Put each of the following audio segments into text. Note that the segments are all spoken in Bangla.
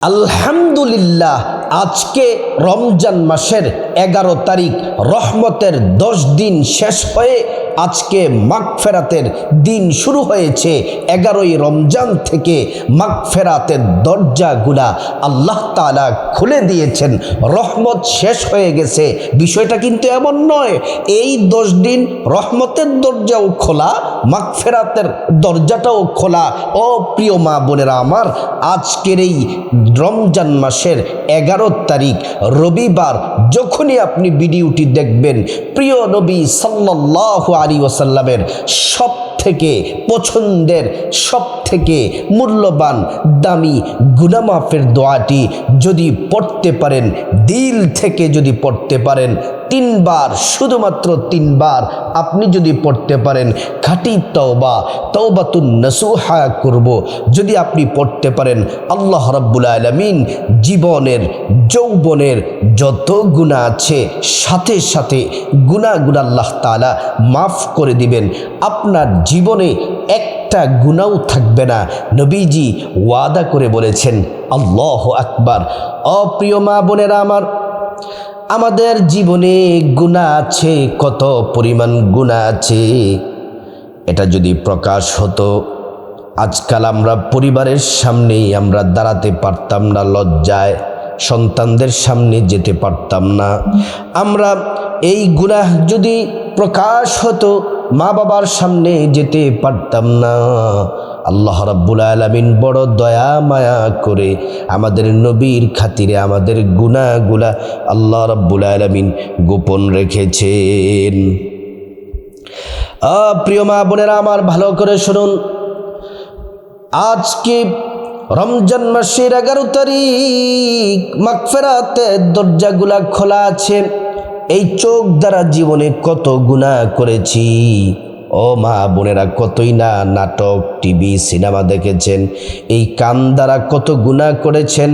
আলহামদুলিল্লাহ, আজকে রমজান মাসের 11 তারিখ, রহমতের 10 দিন শেষ হয়ে আজকে মাগফেরাতের দিন শুরু হয়েছে। 11ই রমজান থেকে মাগফেরাতের দরজাগুলা আল্লাহ তাআলা খুলে দিয়েছেন, রহমত শেষ হয়ে গেছে। বিষয়টা কিন্তু এমন নয়, এই 10 দিন রহমতের দরজাও খোলা, মাগফেরাতের দরজাটাও খোলা। ও প্রিয় মা বোনেরা আমার, আজকের এই রমজান মাসের 11 তারিখ রবিবার যখনই আপনি ভিডিওটি দেখবেন, প্রিয় নবী সাল্লাল্লাহু আলাইহি ওয়াসাল্লামের সব থেকে পছন্দের, সব থেকে মূল্যবান, দামি গুনাহ মাফের দোয়াটি যদি পড়তে পারেন, দিল থেকে যদি পড়তে পারেন, 3 বার, শুধুমাত্র 3 বার আপনি যদি পড়তে পারেন, খাঁটি তওবা, তওবাতুন নাসুহা করব, যদি আপনি পড়তে পারেন, আল্লাহ রাব্বুল আলামিন জীবনের যৌবনের যত গুনাহ আছে সাথে সাথে গুনাহগুলো আল্লাহ তাআলা মাফ করে দিবেন। আপনার জীবনে একটা গুনাহও থাকবে না। নবীজি ওয়াদা করে বলেছেন। আল্লাহু আকবার। অপ্রিয় মা বোনেরা আমার, আমাদের জীবনে গুনাহ আছে, কত পরিমাণ গুনাহ আছে। এটা যদি প্রকাশ হতো, আজকাল আমরা পরিবারের সামনেই আমরা দাঁড়াতে পারতাম না, লজ্জায় সন্তানদের সামনে যেতে পারতাম না। আমরা এই গুনাহ যদি প্রকাশ হতো, মা বাবার সামনে যেতে পারতাম না। আল্লাহ রাব্বুল আলামিন বড় দয়া মায়া করে আমাদের নবীর খাতিরে আমাদের গুনাহগুলা আল্লাহ রাব্বুল আলামিন গোপন রেখেছেন। প্রিয় মা বোনেরা আমার, ভালো করে শুনুন। আজকে রমজান মাসের 11 তারিখ, মাগফিরাতের দরজাগুলা খোলা আছে। এই চোখ দ্বারা জীবনে কত গুনাহ করেছি। ও মা বোনেরা, কতই না নাটক, টিভি, সিনেমা দেখেছেন। এই কান দ্বারা কত গুনাহ করেছেন।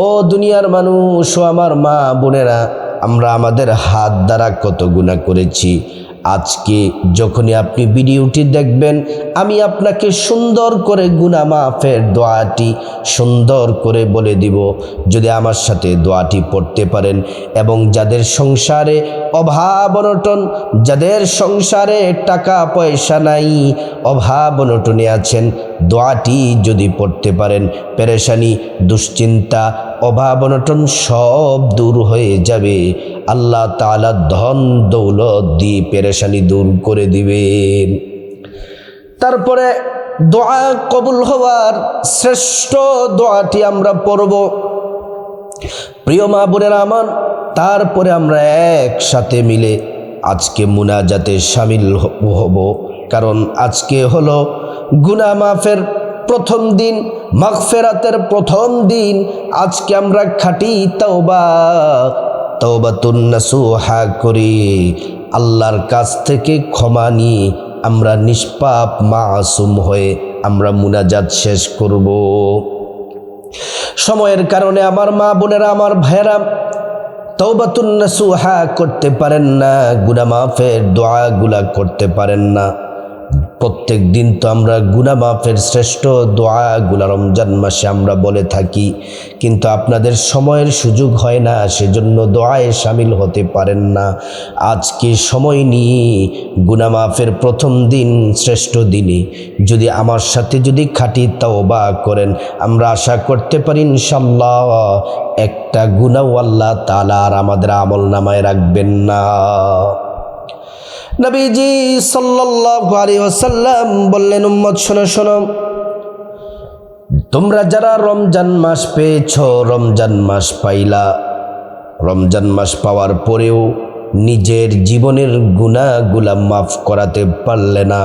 ও দুনিয়ার মানুষ, ও আমার মা বোনেরা, আমরা আমাদের হাত দ্বারা কত গুনাহ করেছি। আজকে যখনই আপনি ভিডিওটি দেখবেন, আমি আপনাকে সুন্দর করে গুনাহ মাফের দোয়াটি সুন্দর করে বলে দিব। যদি আমার সাথে দোয়াটি পড়তে পারেন, এবং যাদের সংসারে অভাব অনটন, যাদের সংসারে টাকা পয়সা নাই, অভাব অনটনে আছেন, দোয়াটি যদি পড়তে পারেন, পেরেশানি, দুশ্চিন্তা, অভাব অনটন সব দূর হয়ে যাবে। আল্লাহ তাআলা ধন দৌলত দিয়ে পেরেশানি দূর করে দিবেন। তারপরে দোয়া কবুল হওয়ার শ্রেষ্ঠ দোয়াটি আমরা পড়ব, প্রিয় মা বোনেরা আমার। তারপরে আমরা একসাথে মিলে আজকে মুনাজাতে শামিল হব, কারণ আজকে হলো গুনাহ মাফের প্রথম দিন, মাগফিরাতের প্রথম দিন। আজকে আমরা খাঁটি তওবা, তওবাতুন নাসুহা করি, আল্লাহর কাছ থেকে ক্ষমা নিয়ে আমরা নিষ্পাপ মাসুম হয়ে আমরা মুনাজাত শেষ করব। সময়ের কারণে আমার মা বোনেরা, আমার ভাইয়েরা, তওবাতুন নাসুহা করতে পারেন না, গুনাহ মাফের দোয়াগুলা করতে পারেন না। প্রত্যেক দিন তো আমরা গুনাহ মাফের শ্রেষ্ঠ দোয়াগুলা রমজান মাসে আমরা বলে থাকি, কিন্তু আপনাদের সময়ের সুযোগ হয় না, সেজন্য দোয়ায় শামিল হতে পারেন না। আজকে সময় নিয়ে গুনাহ মাফের প্রথম দিন, শ্রেষ্ঠ দিনে যদি আমার সাথে যদি খাঁটি তওবা করেন, আমরা আশা করতে পারি ইনশাআল্লাহ একটা গুনাহ আল্লাহ তাআলা আর আমাদের আমলনামায় রাখবেন না। নবীজি সাল্লাল্লাহু আলাইহি ওয়াসাল্লাম বললেন, উম্মত শোনো শোনো, তোমরা যারা রমজান মাস পেয়েছো, রমজান মাস পাইলা, রমজান মাস পাওয়ার পরেও নিজের জীবনের গুনাহগুলা মাফ করাতে পারলে না,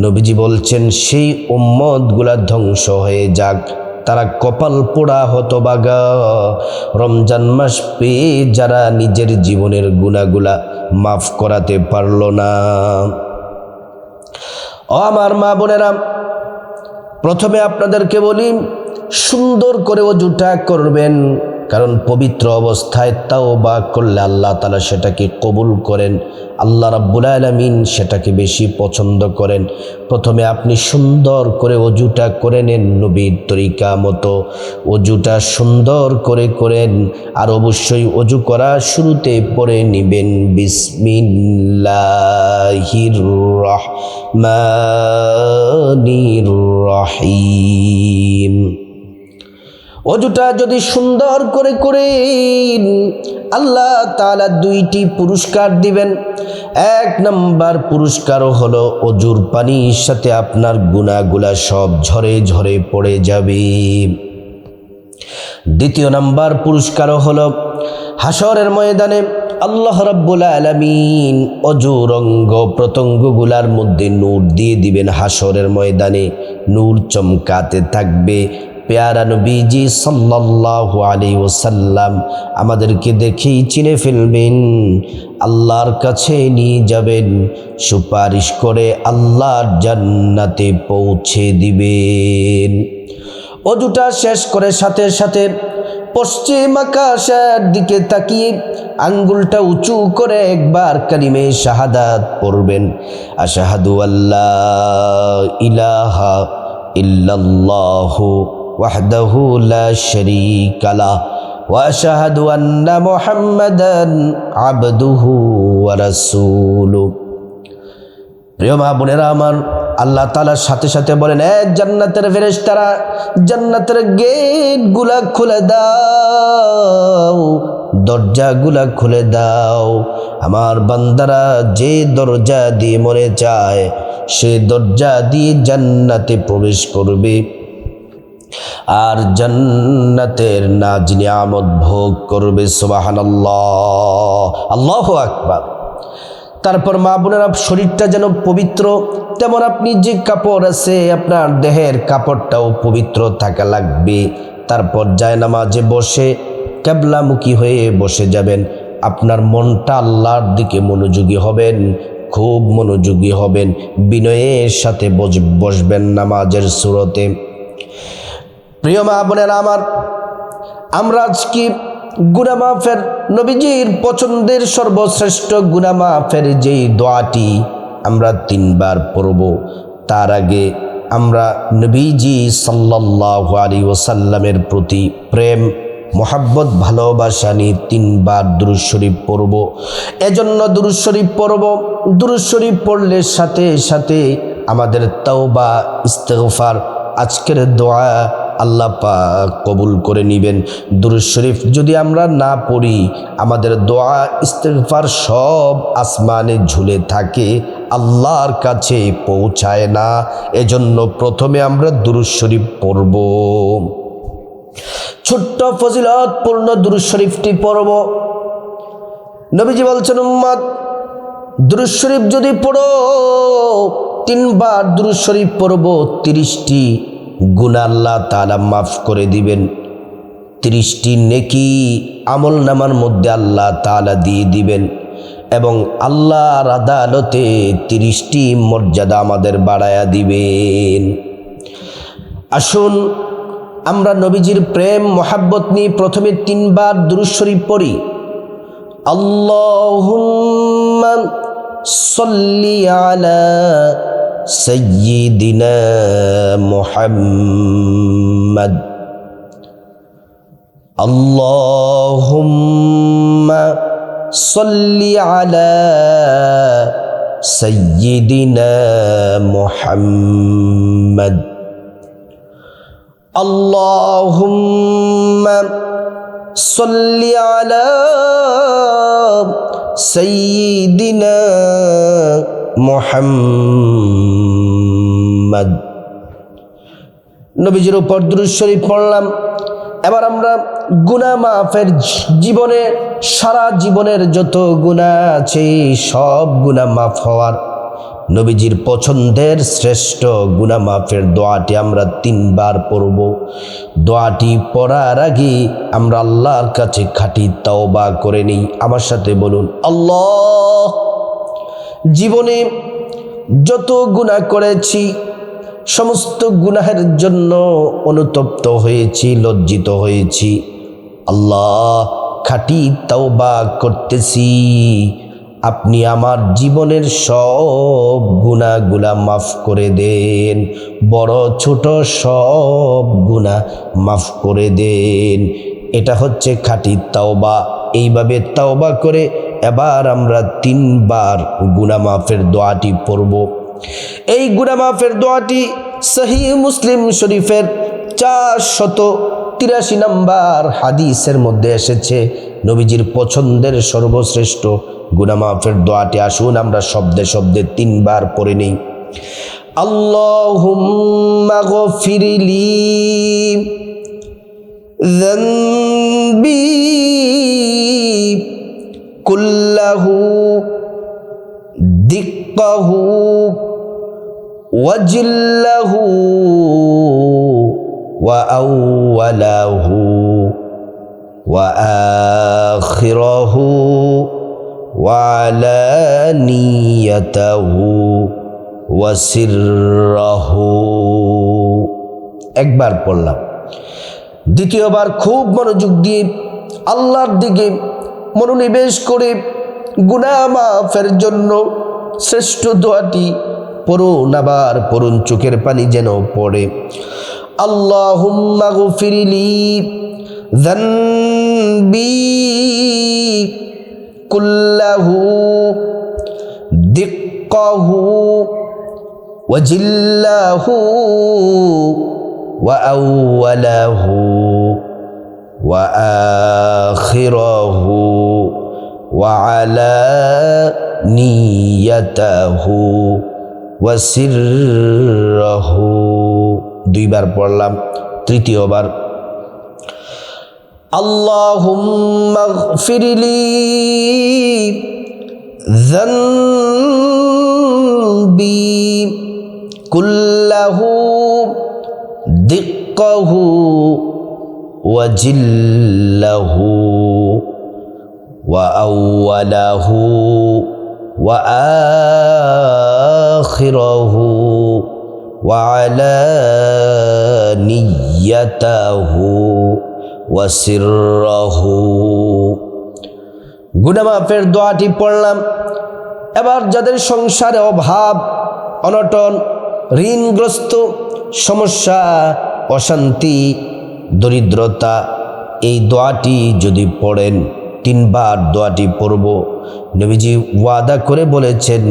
নবীজি বলছেন সেই উম্মতগুলা ধ্বংস হয়ে যাক, তারা কপাল পোড়া হতভাগা। রমজান মাস পেয়ে যারা নিজের জীবনের গুনাহগুলা মাফ করাতে পারল না। ও আমার মা বোনেরা, প্রথমে আপনাদেরকে বলি, সুন্দর করে ওযুটা করবেন, কারণ পবিত্র অবস্থায় তাওবা করলে আল্লাহ তাআলা সেটাকে কবুল করেন, আল্লাহ রাব্বুল আলামিন সেটাকে বেশি পছন্দ করেন। প্রথমে আপনি সুন্দর করে অজুটা করে নেন, নবীর তরিকা মতো অজুটা সুন্দর করে করেন। আর অবশ্যই অজু করা শুরুতে পড়ে নেবেন বিসমিল্লাহির রহমানির রহিম। অজুটা যদি সুন্দর করে করেন, আল্লাহ তাআলা দুইটি পুরস্কার দিবেন। এক নাম্বার পুরস্কার হলো অজুর পানির সাথে আপনার গুনাহগুলা সব ঝরে ঝরে পড়ে যাবে। দ্বিতীয় নাম্বার পুরস্কার হলো হাসরের ময়দানে আল্লাহ রাব্বুল আলামিন অজুর অঙ্গ প্রত্যঙ্গগুলার মধ্যে নূর দিয়ে দিবেন। হাসরের ময়দানে নূর চমকাতে থাকবে। পেয়ারা নবীজি সাল্লাল্লাহু আলাইহি ওয়াসাল্লাম আমাদেরকে দেখেই চিনে ফেলবেন, আল্লাহর কাছে নিয়ে যাবেন, সুপারিশ করে আল্লাহর জান্নাতে পৌঁছে দিবেন। অজুটা শেষ করে সাথে সাথে পশ্চিম আকাশের দিকে তাকিয়ে আঙ্গুলটা উঁচু করে একবার কালিমে শাহাদাত পড়বেন। আশহাদু আল্লা ইলাহা ইল্লাল্লাহু ওয়াহদাহু লা শারীকা লাহু ওয়া আশহাদু আন্না মুহাম্মাদান আবদুহু ওয়া রাসূলুহু। প্রিয় মা বোনেরা আমার, আল্লাহ তাআলার সাথে সাথে বলেন, জান্নাতের ফেরেশতারা জান্নাতের গেটগুলা খুলে দাও, দরজাগুলা খুলে দাও। আমার বান্দারা যে দরজা দিয়ে মরে যায় সে দরজা দিয়ে জান্নাতে প্রবেশ করবে আর জান্নাতের নাজ নিয়ামত ভোগ করবে। সুবহানাল্লাহ, আল্লাহু আকবার। তারপর মা বোনেরা, শরীরটা যেন পবিত্র, তেমন আপনি যে কাপড় আছে আপনার দেহের কাপড়টাও পবিত্র থাকা লাগবে। তারপর জায়নামাজে বসে কিবলামুখী হয়ে বসে যাবেন। আপনার মনটা আল্লাহর দিকে মনোযোগী হবেন, খুব মনোযোগী হবেন, বিনয়ের সাথে বসবেন নামাজের সুরতে। প্রিয় মা বোনেরা আমার, আমরা আজকে গুনাহ মাফের নবীজির পছন্দের সর্বশ্রেষ্ঠ গুনাহ মাফের যেই দোয়াটি আমরা 3 বার পড়ব, তার আগে আমরা নবীজি সাল্লাল্লাহু আলাইহি ওয়াসাল্লামের প্রতি প্রেম মোহাব্বত ভালোবাসা নিয়ে 3 বার দুরূদ শরীফ পড়ব। এজন্য দুরূদ শরীফ পড়ব। দুরূদ শরীফ পড়লে সাথে সাথে আমাদের তওবা ইস্তিগফার আজকের দোয়া আল্লাহ পাক কবুল করে নেবেন। দুরূদ শরীফ যদি আমরা না পড়ি, আমাদের দোয়া ইস্তিগফার সব আসমানে ঝুলে থাকে, আল্লাহর কাছে পৌঁছায় না। এজন্য প্রথমে আমরা দুরূদ শরীফ পড়ব। ছোট্ট ফজিলতপূর্ণ দুরূদ শরীফটি পড়ব। নবীজি বলছেন, উম্মত দুরূদ শরীফ যদি পড়ো, 3 বার দুরূদ শরীফ পড়ব, 30টি গুনাহ আল্লাহ তাআলা মাফ করে দিবেন। 30টি নেকি আমল নামার মধ্যে আল্লাহ তাআলা দিয়ে দিবেন এবং আল্লাহর আদালতে 30টি মর্যাদা আমাদের বাড়ায়া দিবেন। আসুন আমরা নবীজির প্রেম মোহাব্বত নিয়ে প্রথমে 3 বার দুরূদ শরীফ পড়ি। আল্লাহুম্মা সাল্লি আলা সাইয়্যিদিনা মুহাম্মাদ। আল্লাহুম্মা সাল্লি আলা সাইয়্যিদিনা মুহাম্মাদ। আল্লাহুম্মা সাল্লি আলা সাইয়্যিদিনা মুহাম্মাদ। নবীজির উপর দুরূদ শরীফ পড়লাম। এবার আমরা গুনাহ মাফের জীবনে, সারা জীবনের যত গুনাহ আছে সব গুনাহ মাফ হওয়ার নবীজির পছন্দের শ্রেষ্ঠ গুনাহ মাফের দোয়াটি আমরা 3 বার পড়ব। দোয়াটি পড়ার আগে আমরা আল্লাহর কাছে খাঁটি তওবা করে নিই। আমার সাথে বলুন, আল্লাহ, জীবনে যত গুনাহ করেছি সমস্ত গুনাহের জন্য অনুতপ্ত হয়েছি, লজ্জিত হয়েছি। আল্লাহ খাঁটি তওবা করতেছি, আপনি আমার জীবনের সব গুনাহগুলা মাফ করে দেন, বড় ছোট সব গুনাহ মাফ করে দেন। এটা হচ্ছে খাঁটি তওবা। এইভাবে তওবা করে এবার আমরা 3 বার গুনাহ মাফের দোয়াটি পড়ব। এই গুনাহ মাফের দোয়াটি সহিহ মুসলিম শরীফের 483 নম্বর হাদিসের মধ্যে এসেছে। নবীজির পছন্দের সর্বশ্রেষ্ঠ গুনাহ মাফের দোয়াটি আসুন আমরা শব্দে শব্দে 3 বার পড়ে নেই। আল্লাহুম্মা গফিরলি যানবি কুল্লাহু দিক্কাহু ওয়াজিল্লাহু ওয়া আউওয়ালাহু ওয়া আখিরাহু ওয়া আলানিয়াতাহু ওয়া সিররাহু। একবার পড়লাম, দ্বিতীয়বার খুব মনোযোগ দিয়ে আল্লাহর দিকে মনোনিবেশ করে গুনাহ মাফের জন্য শ্রেষ্ঠ দোয়াটি পড়ুন, আবার পড়ুন, চোখের পানি যেন পড়ে। আল্লাহুম্মা গফিরলি যানবি কুল্লাহু দিক্কাহু ওয়াজিল্লাহু ওয়া আউওয়ালাহু ওয়া আখিরাহু ওয়া আলানিয়াতাহু ওয়া সিররাহু। 2 বার পড়লাম। তৃতীয়বার আল্লাহুম্মা গফিরলি যানবি কুল্লাহু দিক্কাহু ওয়াজিল্লাহু ওয়া আউওয়ালাহু ওয়া আখিরাহু ওয়া আলানিয়াতাহু ওয়া সিররাহু। গুনাহ মাফের দোয়াটি পড়লাম। এবার যাদের সংসারে অভাব অনটন, ঋণগ্রস্ত, সমস্যা, অশান্তি, দরিদ্রতা, এই দোয়াটি যদি পড়েন, 3 বার দোয়াটি পড়ব। নবীজি ওয়াদা করে বলেছেন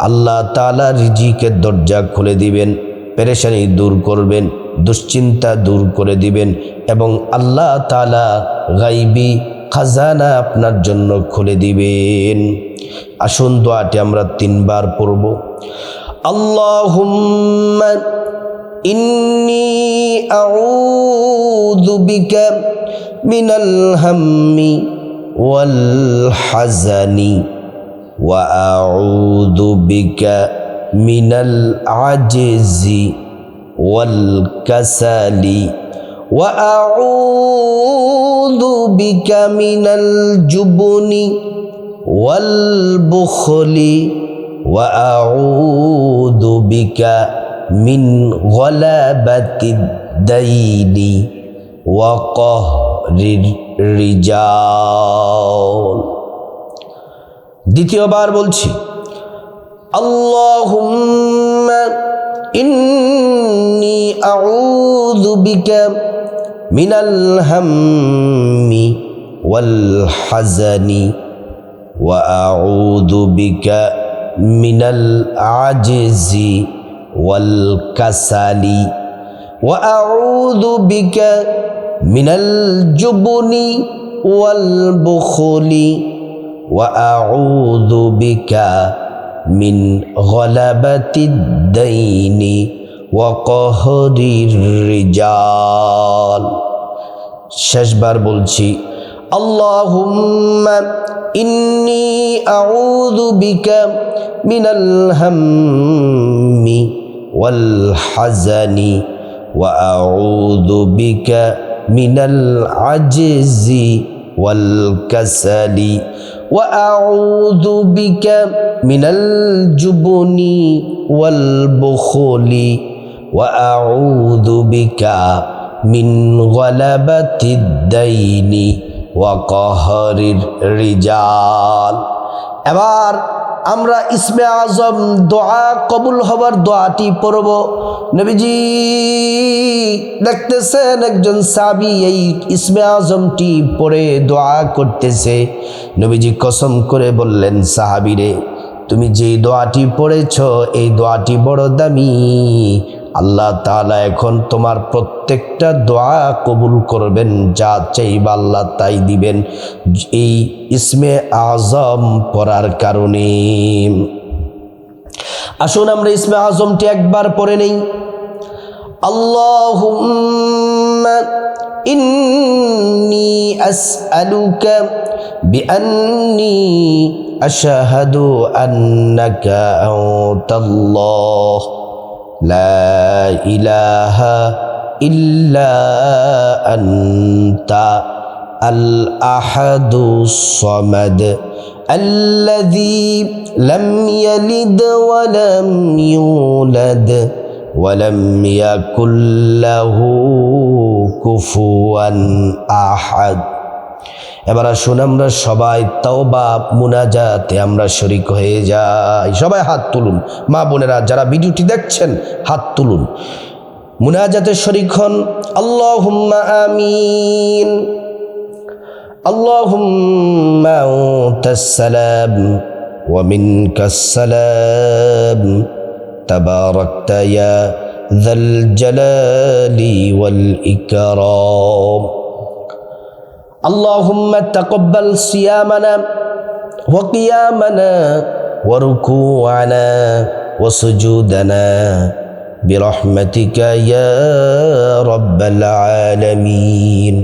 আল্লাহ তাআলা রিজিকের দরজা খুলে দিবেন, পেরেশানি দূর করবেন, দুশ্চিন্তা দূর করে দিবেন এবং আল্লাহ তাআলা গায়বী খাজানা আপনার জন্য খুলে দিবেন। আসুন দোয়াটি আমরা 3 বার পড়ব। আল্লাহুম্মা ইন্নী আউযু বিকা মিনাল হাম্মি ওয়াল হাজানি ওয়া আউযু বিকা মিনাল আজজি ওয়াল কাসালি ওয়া আউযু বিকা মিনাল জুবনি ওয়াল বুখলি ওয়া আউযু বিকা মিন গলাবাতিদ দাইনি ওয়া কাহরির রিজাল। দ্বিতীয়বার বলছি, আল্লাহুম্মা ইন্নী আউযু বিকা মিনাল হাম্মি ওয়াল হাজানি ওয়া আউযু বিকা মিনাল আজজি ওয়াল কাসালি ওয়া আউযু বিকা মিনাল জুবনি ওয়াল বুখলি ওয়া আউযু বিকা মিন গলাবাতিদ দাইনি ওয়া কাহরির রিজাল। শেষবার বলছি, আল্লাহুম্মা ইন্নী আউযু বিকা মিনাল হাম্মি ওয়াল হাজানি ওয়া আউযু বিকা মিনাল আজজি ওয়াল কাসালি ওয়া আউযু বিকা মিনাল জুবনি ওয়াল বুখলি ওয়া আউযু বিকা মিন গলাবাতিদ দাইনি ওয়া কাহরির রিজাল। এবার আমরা ইসমে আজম দোয়া কবুল হবার দোয়াটি পড়ব। নবীজি দেখতেছেন একজন সাহাবী এই ইসমে আজমটি পড়ে দোয়া করতেছে। নবীজি কসম করে বললেন, সাহাবীরে, তুমি যে দোয়াটি পড়েছ এই দোয়াটি বড় দামি, আল্লাহ তাআলা এখন তোমার প্রত্যেকটা দোয়া কবুল করবেন, যা চাইবা আল্লাহ তাই দিবেন এই ইসমে আজম পড়ার কারণে। আসুন আমরা ইসমে আজমটি একবার পড়ে নেই। আল্লাহুম্মা ইন্নী আসআলুকা বিআন্নী আশহাদু আন্নাকা আনতাল্লাহ লা ইলাহা ইল্লা আনতা আল আহাদুস সামাদ আল্লাযী লাম ইয়ালিদ ওয়া লাম ইউলাদ ওয়া লাম ইয়াকুল লাহু কুফুয়ান আহাদ। এবার আসুন আমরা সবাই তাওবা মুনাজাতে আমরা শরীক হয়ে যাই। সবাই হাত তুলুন, মা বোনেরা যারা ভিডিওটি দেখছেন হাত তুলুন, মুনাজাতে শরীক হন। আল্লাহুম্মা আমিন। আল্লাহুম্মা আনতাস সালাম ওয়া মিনকাস সালাম তাবারাকতা ইয়া যাল জালালি ওয়াল ইকরাম। اللهم تقبل صيامنا وقيامنا وركوعنا وسجودنا برحمتك يا رب العالمين.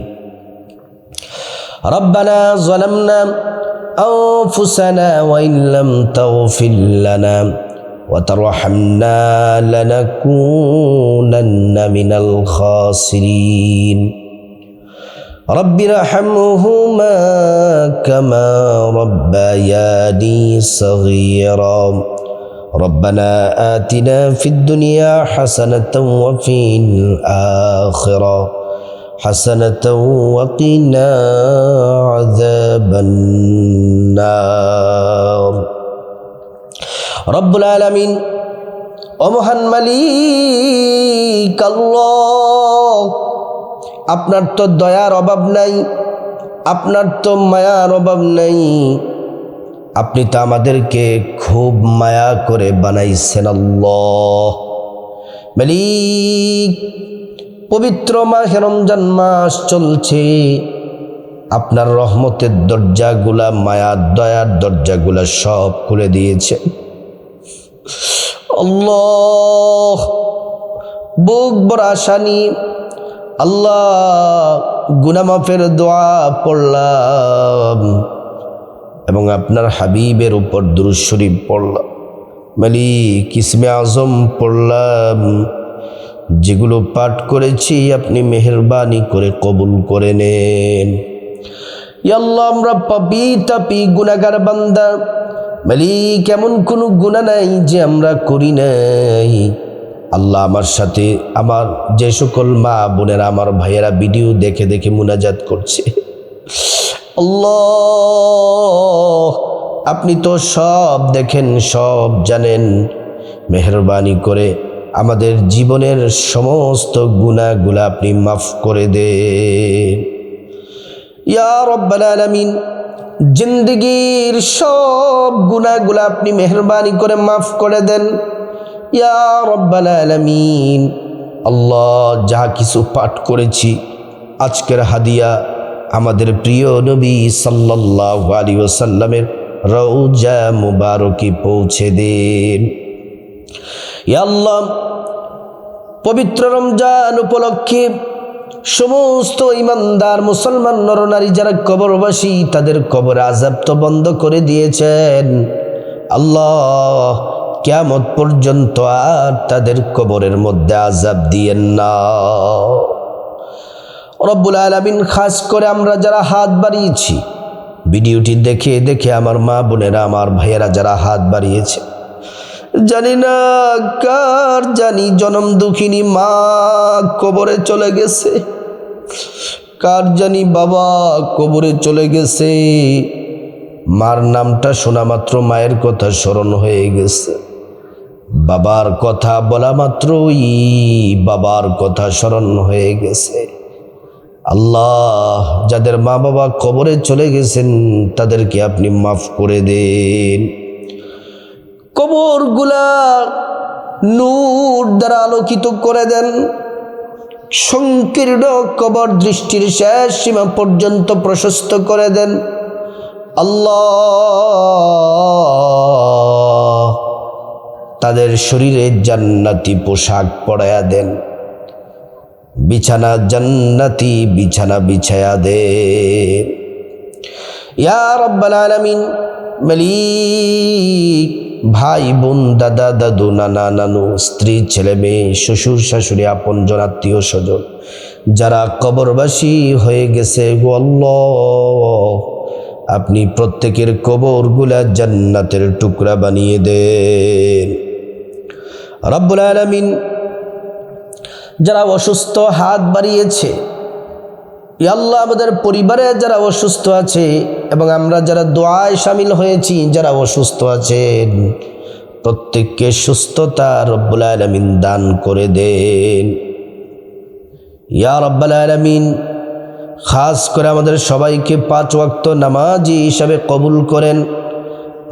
ربنا ظلمنا أنفسنا وإن لم تغفر لنا وترحمنا لنكونن من الخاسرين. رب ارحمهما كما ربياني صغيرا. ربنا آتنا في الدنيا حسنة وفي الآخرة حسنة وقنا عذاب النار. رب العالمين ومهان مليك الله, আপনার তো দয়ার অভাব নাই, আপনার তো মায়ার অভাব নাই, আপনি তো আমাদেরকে খুব মায়া করে বানাইছেন আল্লাহ মালিক। পবিত্র মাহে রমজান মাস চলছে, আপনার রহমতের দরজাগুলা, মায়ার দয়ার দরজাগুলা সব খুলে দিয়েছে আল্লাহ। বুক বড় আশা নিয়ে আল্লাহ গুনাহ মাফের দোয়া পড়লাম এবং আপনার হাবিবের উপর দুরূদ শরীফ পড়লাম। মালিক ইসমে আজম পড়লাম, যেগুলো পাঠ করেছি আপনি মেহেরবানি করে কবুল করে নেন। ইয়া আল্লাহ, আমরা পাপী তাপী গুনাহগার বান্দা। মালিক এমন কোনো গুনাহ নাই যে আমরা করি নাই। আল্লাহ, আমার সাথে আমার যে সকল মা বোনেরা, আমার ভাইয়েরা ভিডিও দেখে দেখে মুনাজাত করছে, আল্লাহ আপনি তো সব দেখেন, সব জানেন। মেহেরবানি করে আমাদের জীবনের সমস্ত গুনাহগুলো আপনি মাফ করে দেন ইয়া রব্বাল আলামিন। জিন্দেগীর সব গুনাহগুলো আপনি মেহেরবানি করে মাফ করে দেন ইয়া রব্বাল আলামিন। আল্লাহ, যাহা কিছু পাঠ করেছি আজকের হাদিয়া আমাদের প্রিয় নবী সাল্লাল্লাহু আলাইহি ওয়াসাল্লামের রওজা মুবারকে পৌঁছে দেন ইয়া আল্লাহ। পবিত্র রমজান উপলক্ষে সমস্ত ইমানদার মুসলমান নরনারী যারা কবরবাসী, তাদের কবর আযাব তো বন্ধ করে দিয়েছেন আল্লাহ। কিয়ামত পর্যন্ত আর তাদের কবরের মধ্যে আযাব দিয়েন না রব্বুল আলামিন। খাস করে আমরা যারা হাত বাড়িয়েছি, ভিডিওটি দেখে দেখে আমার মা বোনেরা, আমার ভাইয়েরা যারা হাত বাড়িয়েছে, জানি না কার জানি জনম দুঃখিনী মা কবরে চলে গেছে। কার জানি বাবা কবরে চলে গেছে, মার নামটা শোনা মাত্র মায়ের কথা স্মরণ হয়ে গেছে, বাবার কথা বলা মাত্রই বাবার কথা স্মরণ হয়ে গেছে। আল্লাহ, যাদের মা বাবা কবরে চলে গেছেন তাদেরকে আপনি মাফ করে দেন। কবরগুলা নূর দ্বারা আলোকিত করে দেন। সংকীর্ণ কবর দৃষ্টির শেষ সীমা পর্যন্ত প্রশস্ত করে দেন। আল্লাহ, তাদের শরীরে জান্নাতি পোশাক পরায়া দেন, বিছানা জান্নাতি বিছানা বিছায়া দেন। ইয়া রাব্বাল আলামিন, মালিক, ভাই বোন, দাদা দাদু, নানা নানু, স্ত্রী ছেলে মেয়ে, শ্বশুর শাশুড়ি, আপনজন আত্মীয় স্বজন যারা কবরবাসী হয়ে গেছে, গো আল্লাহ, আপনি প্রত্যেকের কবরগুলা জান্নাতের টুকরা বানিয়ে দেন। রব্বুল আলামিন, যারা অসুস্থ হাত বাড়িয়েছে, ইয়া আল্লাহ, আমাদের পরিবারে যারা অসুস্থ আছে এবং আমরা যারা দোয়ায় শামিল হয়েছি যারা অসুস্থ আছেন, প্রত্যেককে সুস্থতা রব্বুল আলামিন দান করে দেন। ইয়া রব্বুল আলামিন, খাস করে আমাদের সবাইকে 5 ওয়াক্ত নামাজি হিসাবে কবুল করেন,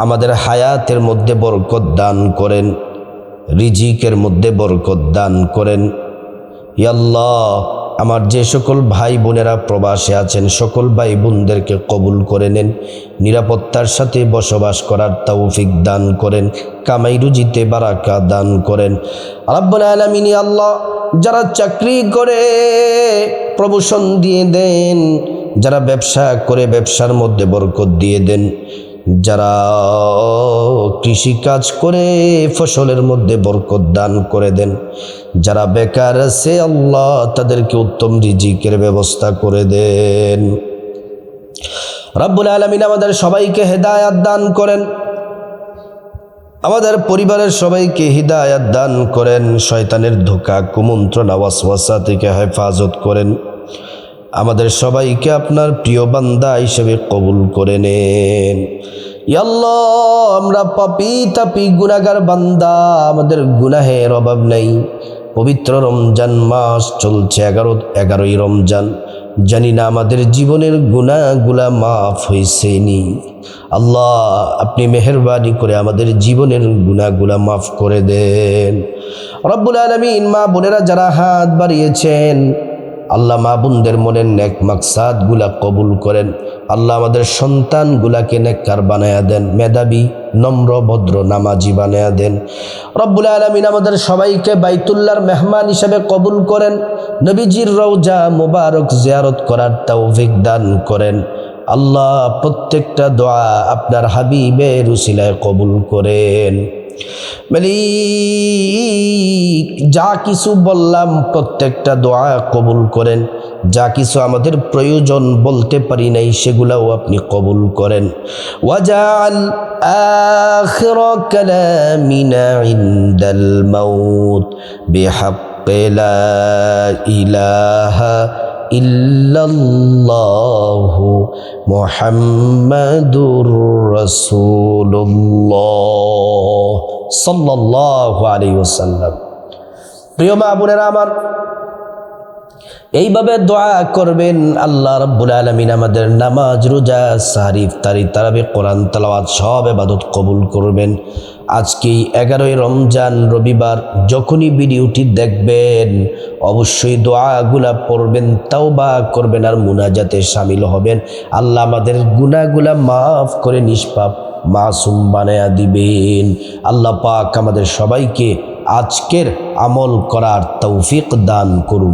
আমাদের হায়াতের মধ্যে বরকত দান করেন, রিজিকের মধ্যে বরকত দান করেন। ইয়া আল্লাহ, আমার যে সকল ভাই বোনেরা প্রবাসে আছেন সকল ভাই বোনদেরকে কবুল করে নেন, নিরাপত্তার সাথে বসবাস করার তৌফিক দান করেন, কামাই রুজিতে বারাকা দান করেন। রব্বুল আলামিন, ইয়া আল্লাহ, যারা চাকরি করে প্রমোশন দিয়ে দেন, যারা ব্যবসা করে ব্যবসার মধ্যে বরকত দিয়ে দেন, যারা কৃষি কাজ করে ফসলের মধ্যে বরকত দান করে দেন, যারা বেকার আছে আল্লাহ তাদেরকে উত্তম রিজিকের ব্যবস্থা করে দেন। রব্বুল আলামিন, আমাদের সবাইকে হেদায়েত দান করেন, আমাদের পরিবারের সবাইকে হিদায়াত দান করেন, শয়তানের ধোঁকা কুমন্ত্রণা ওয়াসওয়াসা থেকে হেফাজত করেন, আমাদের সবাইকে আপনার প্রিয় বান্দা হিসেবে কবুল করে নেন। ইয়া আল্লাহ, আমরা পাপী তাপী গুনাহগার বান্দা, আমাদের গুনাহের অভাব নাই। পবিত্র রমজান মাস চলছে, 11ই রমজান, জানি না আমাদের জীবনের গুনাহগুলা মাফ হয়েছে নি। আল্লাহ, আপনি মেহেরবানি করে আমাদের জীবনের গুনাহগুলা মাফ করে দেন। রব্বুল আলামিন, মা বোনেরা যারা হাত বাড়িয়েছেন, আল্লাহ মা বোনদের মনের নেক মাকসাদগুলা কবুল করেন। আল্লাহ, আমাদের সন্তানগুলাকে নেককার বানায়া দেন, মেধাবী, নম্র, ভদ্র, নামাজি বানায়া দেন। রব্বুল আলামিন, আমাদের সবাইকে বাইতুল্লাহর মেহমান হিসেবে কবুল করেন, নবীজির রওজা মুবারক জিয়ারত করার তৌফিক দান করেন। আল্লাহ, প্রত্যেকটা দোয়া আপনার হাবিবের উসিলায় কবুল করেন। মালিক, যা কিছু বললাম প্রত্যেকটা দোয়া কবুল করেন, যা কিছু আমাদের প্রয়োজন বলতে পারি নাই সেগুলাও আপনি কবুল করেন। ওয়াজআল আখির কালামিনা ইনদাল মাউত বিহাক্কি লা ইলাহা ইল্লাল্লাহু মুহাম্মাদুর রাসূলুল্লাহ সাল্লাল্লাহু আলাইহি ওয়াসাল্লাম। প্রিয় মা বোনেরা আমার, এইভাবে দোয়া করবেন। আল্লাহ রাব্বুল আলামিন আমাদের নামাজ, রোজা, সাহরি, ইফতারি, তারাবি, কোরআন তেলাওয়াত সব ইবাদত কবুল করবেন। আজকেই 11ই রমজান রবিবার, যখনই ভিডিওটি দেখবেন অবশ্যই দোয়াগুলা পড়বেন, তাওবা করবেন আর মুনাজাতে শামিল হবেন। আল্লাহ আমাদের গুনাহগুলা মাফ করে নিষ্পাপ মাসুম বানায়া দিবেন। আল্লাহ পাক আমাদের সবাইকে আজকের আমল করার তৌফিক দান করুন।